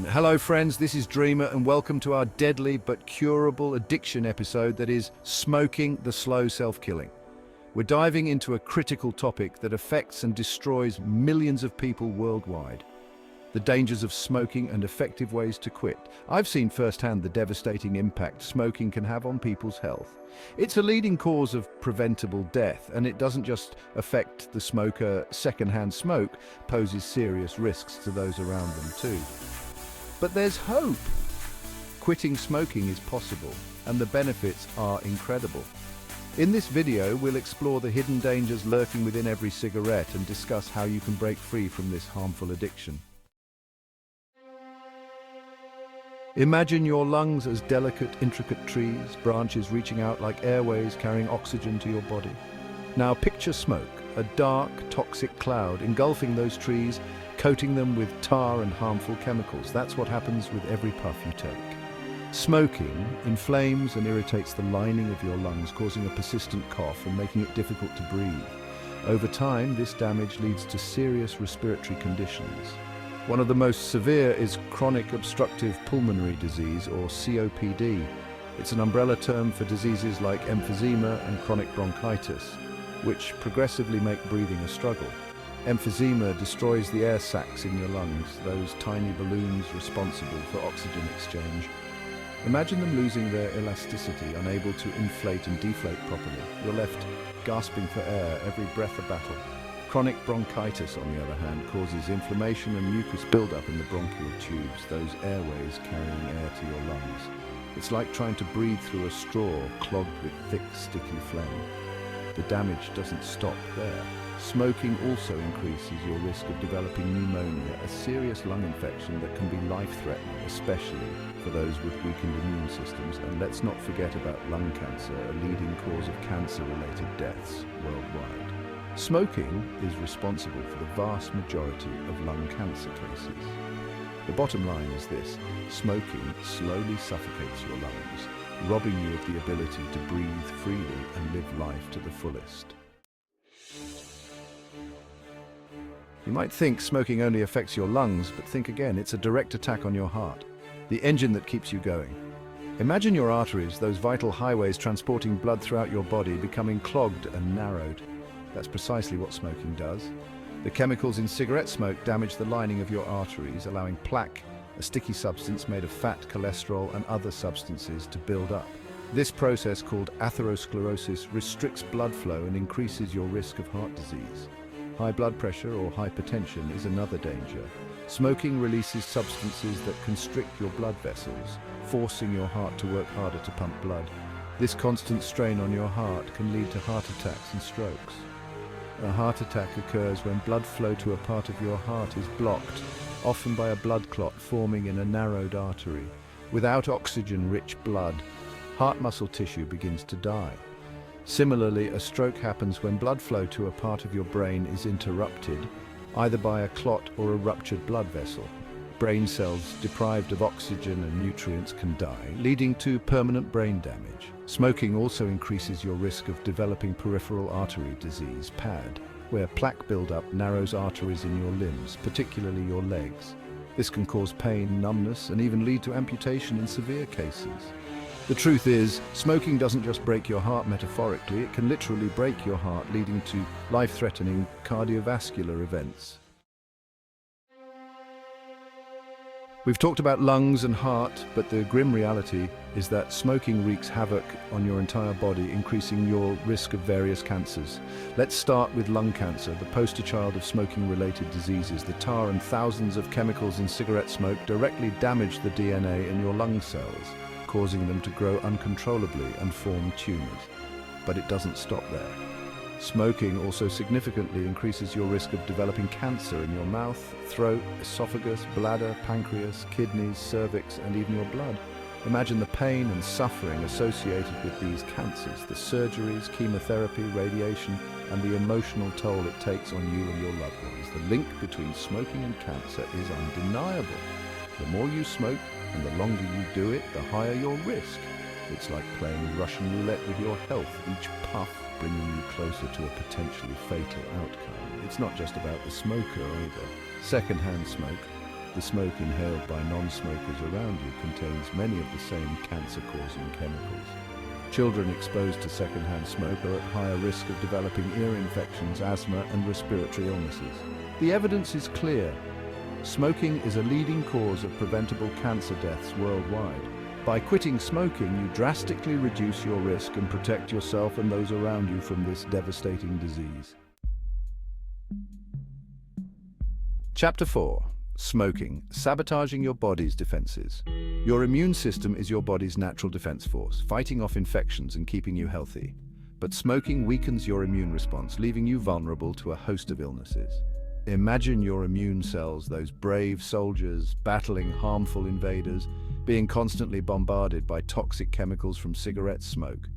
Hello friends, this is Dreamer and welcome to our deadly but curable addiction episode that is smoking the slow self-killing. We're diving into a critical topic that affects and destroys millions of people worldwide. The dangers of smoking and effective ways to quit. I've seen firsthand the devastating impact smoking can have on people's health. It's a leading cause of preventable death, and it doesn't just affect the smoker. Secondhand smoke poses serious risks to those around them too. But there's hope. Quitting smoking is possible, and the benefits are incredible. In this video, we'll explore the hidden dangers lurking within every cigarette and discuss how you can break free from this harmful addiction. Imagine your lungs as delicate, intricate trees, branches reaching out like airways carrying oxygen to your body. Now picture smoke, a dark, toxic cloud engulfing those trees, coating them with tar and harmful chemicals. That's what happens with every puff you take. Smoking inflames and irritates the lining of your lungs, causing a persistent cough and making it difficult to breathe. Over time, this damage leads to serious respiratory conditions. One of the most severe is chronic obstructive pulmonary disease, or COPD. It's an umbrella term for diseases like emphysema and chronic bronchitis, which progressively make breathing a struggle. Emphysema destroys the air sacs in your lungs, those tiny balloons responsible for oxygen exchange. Imagine them losing their elasticity, unable to inflate and deflate properly. You're left gasping for air, every breath a battle. Chronic bronchitis, on the other hand, causes inflammation and mucus buildup in the bronchial tubes, those airways carrying air to your lungs. It's like trying to breathe through a straw clogged with thick, sticky phlegm. The damage doesn't stop there. Smoking also increases your risk of developing pneumonia, a serious lung infection that can be life-threatening, especially for those with weakened immune systems. And let's not forget about lung cancer, a leading cause of cancer-related deaths worldwide. Smoking is responsible for the vast majority of lung cancer cases. The bottom line is this: smoking slowly suffocates your lungs, robbing you of the ability to breathe freely and live life to the fullest. You might think smoking only affects your lungs, but think again, it's a direct attack on your heart, the engine that keeps you going. Imagine your arteries, those vital highways transporting blood throughout your body, becoming clogged and narrowed. That's precisely what smoking does. The chemicals in cigarette smoke damage the lining of your arteries, allowing plaque, a sticky substance made of fat, cholesterol, and other substances, to build up. This process, called atherosclerosis, restricts blood flow and increases your risk of heart disease. High blood pressure or hypertension is another danger. Smoking releases substances that constrict your blood vessels, forcing your heart to work harder to pump blood. This constant strain on your heart can lead to heart attacks and strokes. A heart attack occurs when blood flow to a part of your heart is blocked, often by a blood clot forming in a narrowed artery. Without oxygen-rich blood, heart muscle tissue begins to die. Similarly, a stroke happens when blood flow to a part of your brain is interrupted, either by a clot or a ruptured blood vessel. Brain cells deprived of oxygen and nutrients can die, leading to permanent brain damage. Smoking also increases your risk of developing peripheral artery disease, PAD, where plaque buildup narrows arteries in your limbs, particularly your legs. This can cause pain, numbness, and even lead to amputation in severe cases. The truth is, smoking doesn't just break your heart metaphorically, it can literally break your heart, leading to life-threatening cardiovascular events. We've talked about lungs and heart, but the grim reality is that smoking wreaks havoc on your entire body, increasing your risk of various cancers. Let's start with lung cancer, the poster child of smoking-related diseases. The tar and thousands of chemicals in cigarette smoke directly damage the DNA in your lung cells, causing them to grow uncontrollably and form tumors. But it doesn't stop there. Smoking also significantly increases your risk of developing cancer in your mouth, throat, esophagus, bladder, pancreas, kidneys, cervix, and even your blood. Imagine the pain and suffering associated with these cancers, the surgeries, chemotherapy, radiation, and the emotional toll it takes on you and your loved ones. The link between smoking and cancer is undeniable. The more you smoke and the longer you do it, the higher your risk. It's like playing Russian roulette with your health, each puff bringing you closer to a potentially fatal outcome. It's not just about the smoker either. Secondhand smoke, The smoke inhaled by non-smokers around you contains many of the same cancer-causing chemicals. Children exposed to secondhand smoke are at higher risk of developing ear infections, asthma, and respiratory illnesses. The evidence is clear. Smoking is a leading cause of preventable cancer deaths worldwide. By quitting smoking, you drastically reduce your risk and protect yourself and those around you from this devastating disease. Chapter 4. Smoking, sabotaging your body's defenses. Your immune system is your body's natural defense force, fighting off infections and keeping you healthy. But smoking weakens your immune response, leaving you vulnerable to a host of illnesses. Imagine your immune cells, those brave soldiers battling harmful invaders, being constantly bombarded by toxic chemicals from cigarette smoke.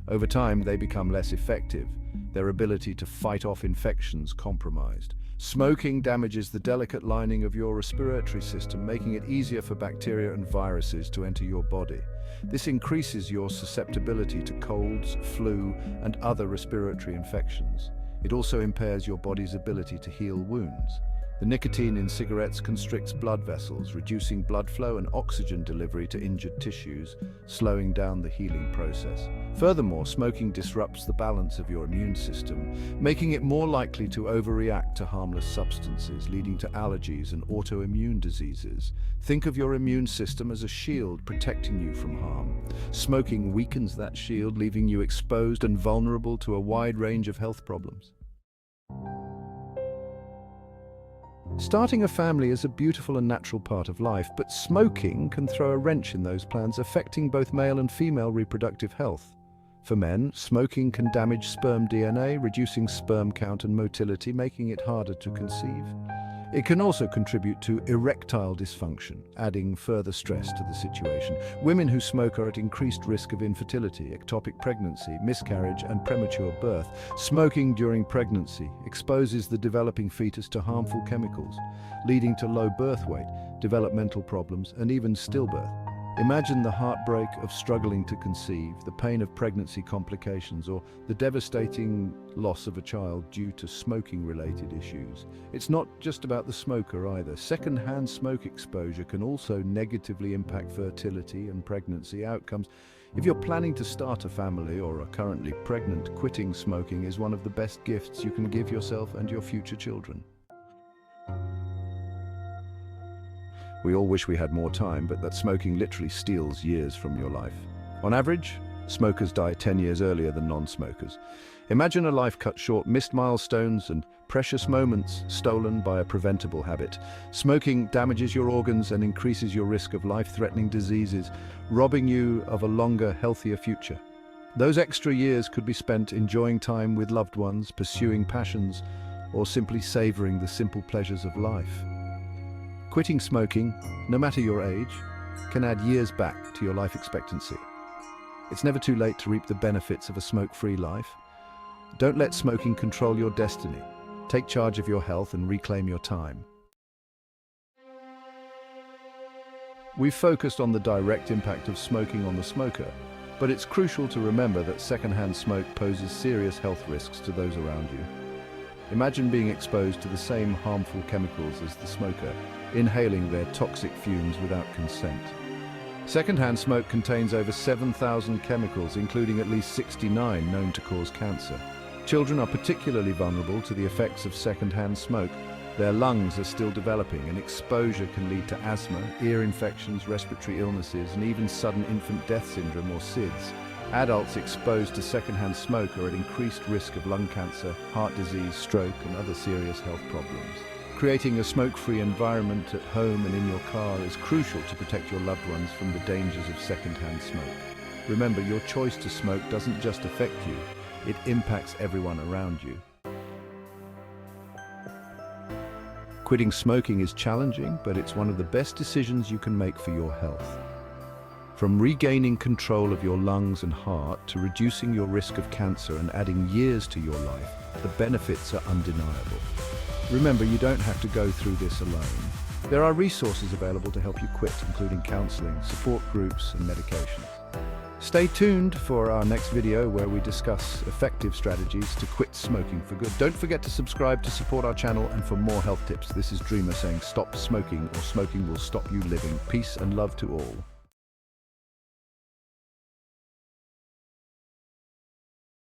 Over time, they become less effective, their ability to fight off infections compromised. Smoking damages the delicate lining of your respiratory system, making it easier for bacteria and viruses to enter your body. This increases your susceptibility to colds, flu, and other respiratory infections. It also impairs your body's ability to heal wounds. The nicotine in cigarettes constricts blood vessels, reducing blood flow and oxygen delivery to injured tissues, slowing down the healing process. Furthermore, smoking disrupts the balance of your immune system, making it more likely to overreact to harmless substances, leading to allergies and autoimmune diseases. Think of your immune system as a shield protecting you from harm. Smoking weakens that shield, leaving you exposed and vulnerable to a wide range of health problems. Starting a family is a beautiful and natural part of life, but smoking can throw a wrench in those plans, affecting both male and female reproductive health. For men, smoking can damage sperm DNA, reducing sperm count and motility, making it harder to conceive. It can also contribute to erectile dysfunction, adding further stress to the situation. Women who smoke are at increased risk of infertility, ectopic pregnancy, miscarriage, and premature birth. Smoking during pregnancy exposes the developing fetus to harmful chemicals, leading to low birth weight, developmental problems, and even stillbirth. Imagine the heartbreak of struggling to conceive, the pain of pregnancy complications, or the devastating loss of a child due to smoking-related issues. It's not just about the smoker either. Second-hand smoke exposure can also negatively impact fertility and pregnancy outcomes. If you're planning to start a family or are currently pregnant, quitting smoking is one of the best gifts you can give yourself and your future children. We all wish we had more time, but that smoking literally steals years from your life. On average, smokers die 10 years earlier than non-smokers. Imagine a life cut short, missed milestones, and precious moments stolen by a preventable habit. Smoking damages your organs and increases your risk of life-threatening diseases, robbing you of a longer, healthier future. Those extra years could be spent enjoying time with loved ones, pursuing passions, or simply savoring the simple pleasures of life. Quitting smoking, no matter your age, can add years back to your life expectancy. It's never too late to reap the benefits of a smoke-free life. Don't let smoking control your destiny. Take charge of your health and reclaim your time. We've focused on the direct impact of smoking on the smoker, but it's crucial to remember that secondhand smoke poses serious health risks to those around you. Imagine being exposed to the same harmful chemicals as the smoker, inhaling their toxic fumes without consent. Secondhand smoke contains over 7,000 chemicals, including at least 69 known to cause cancer. Children are particularly vulnerable to the effects of secondhand smoke. Their lungs are still developing, and exposure can lead to asthma, ear infections, respiratory illnesses, and even sudden infant death syndrome, or SIDS. Adults exposed to secondhand smoke are at increased risk of lung cancer, heart disease, stroke, and other serious health problems. Creating a smoke-free environment at home and in your car is crucial to protect your loved ones from the dangers of secondhand smoke. Remember, your choice to smoke doesn't just affect you, it impacts everyone around you. Quitting smoking is challenging, but it's one of the best decisions you can make for your health. From regaining control of your lungs and heart to reducing your risk of cancer and adding years to your life, the benefits are undeniable. Remember, you don't have to go through this alone. There are resources available to help you quit, including counseling, support groups, and medications. Stay tuned for our next video where we discuss effective strategies to quit smoking for good. Don't forget to subscribe to support our channel and for more health tips. This is Dreamer saying stop smoking or smoking will stop you living. Peace and love to all.